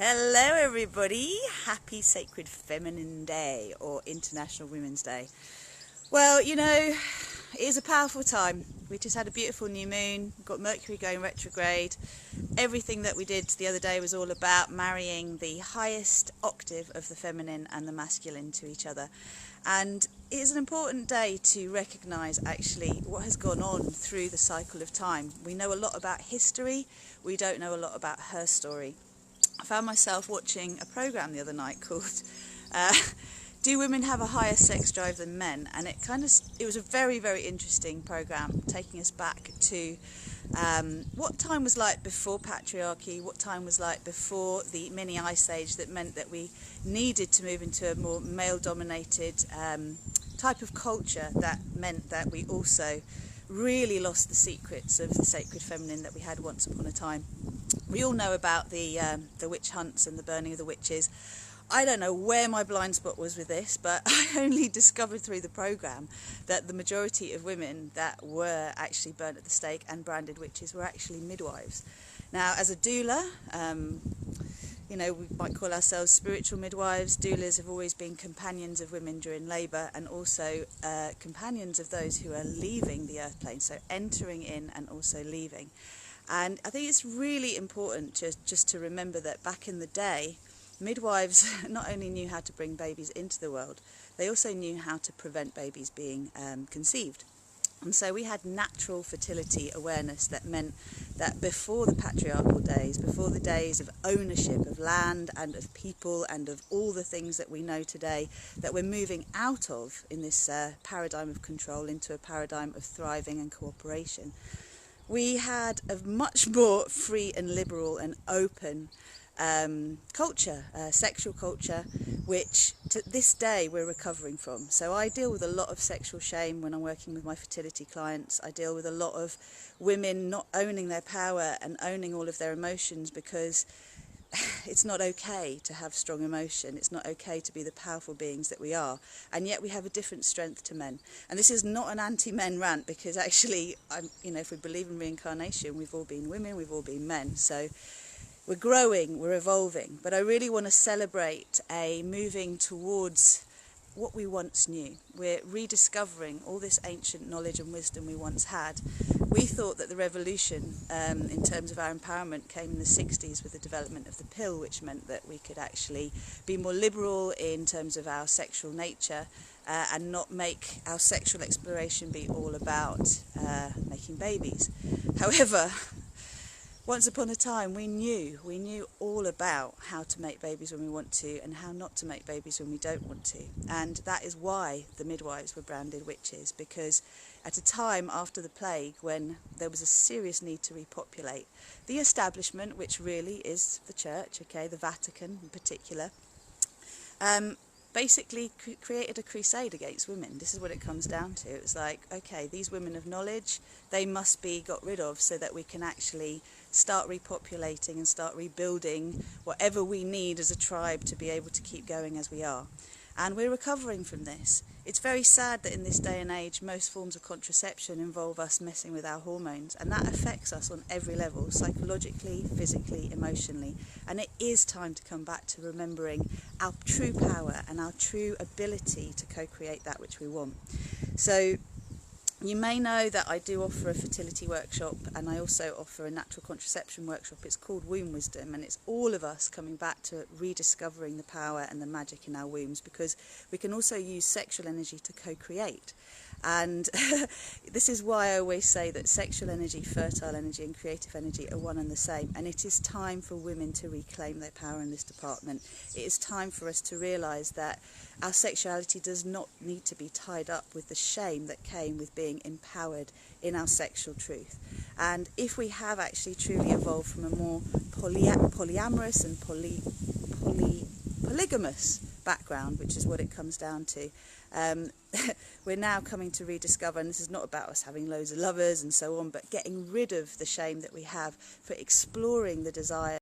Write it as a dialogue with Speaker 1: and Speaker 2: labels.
Speaker 1: Hello everybody, happy Sacred Feminine Day or International Women's Day. Well, you know, it is a powerful time. We just had a beautiful new moon, got Mercury going retrograde. Everything that we did the other day was all about marrying the highest octave of the feminine and the masculine to each other. And it is an important day to recognise actually what has gone on through the cycle of time. We know a lot about history, we don't know a lot about her story. I found myself watching a programme the other night called Do Women Have a Higher Sex Drive Than Men? And it was a very, very interesting programme, taking us back to what time was like before patriarchy, what time was like before the mini ice age that meant that we needed to move into a more male-dominated type of culture that meant that we also really lost the secrets of the sacred feminine that we had once upon a time. We all know about the witch hunts and the burning of the witches. I don't know where my blind spot was with this, but I only discovered through the programme that the majority of women that were actually burnt at the stake and branded witches were actually midwives. Now, as a doula, you know, we might call ourselves spiritual midwives. Doulas have always been companions of women during labour and also companions of those who are leaving the earth plane, so entering in and also leaving. And I think it's really important just to remember that back in the day, midwives not only knew how to bring babies into the world, they also knew how to prevent babies being conceived. And so we had natural fertility awareness that meant that before the patriarchal days, before the days of ownership of land and of people and of all the things that we know today that we're moving out of in this paradigm of control into a paradigm of thriving and cooperation, we had a much more free and liberal and open culture, sexual culture, which to this day we're recovering from. So I deal with a lot of sexual shame when I'm working with my fertility clients. I deal with a lot of women not owning their power and owning all of their emotions because it's not okay to have strong emotion. It's not okay to be the powerful beings that we are. And yet we have a different strength to men. And this is not an anti-men rant because actually, if we believe in reincarnation, we've all been women, we've all been men. So we're growing, we're evolving. But I really want to celebrate a moving towards what we once knew. We're rediscovering all this ancient knowledge and wisdom we once had. We thought that the revolution in terms of our empowerment came in the 60s with the development of the pill, which meant that we could actually be more liberal in terms of our sexual nature and not make our sexual exploration be all about making babies. However, once upon a time we knew all about how to make babies when we want to and how not to make babies when we don't want to. And that is why the midwives were branded witches, because at a time after the plague when there was a serious need to repopulate, the establishment, which really is the church, the Vatican in particular, basically created a crusade against women. This is what it comes down to. It was like, okay, these women of knowledge, they must be got rid of so that we can actually start repopulating and start rebuilding whatever we need as a tribe to be able to keep going as we are. And we're recovering from this. It's very sad that in this day and age most forms of contraception involve us messing with our hormones, and that affects us on every level, psychologically, physically, emotionally. And it is time to come back to remembering our true power and our true ability to co-create that which we want. So you may know that I do offer a fertility workshop and I also offer a natural contraception workshop. It's called Womb Wisdom, and it's all of us coming back to rediscovering the power and the magic in our wombs, because we can also use sexual energy to co-create. And this is why I always say that sexual energy, fertile energy and creative energy are one and the same. And it is time for women to reclaim their power in this department. It is time for us to realise that our sexuality does not need to be tied up with the shame that came with being empowered in our sexual truth. And if we have actually truly evolved from a more polyamorous and polygamous background, which is what it comes down to, we're now coming to rediscover, and this is not about us having loads of lovers and so on, but getting rid of the shame that we have for exploring the desire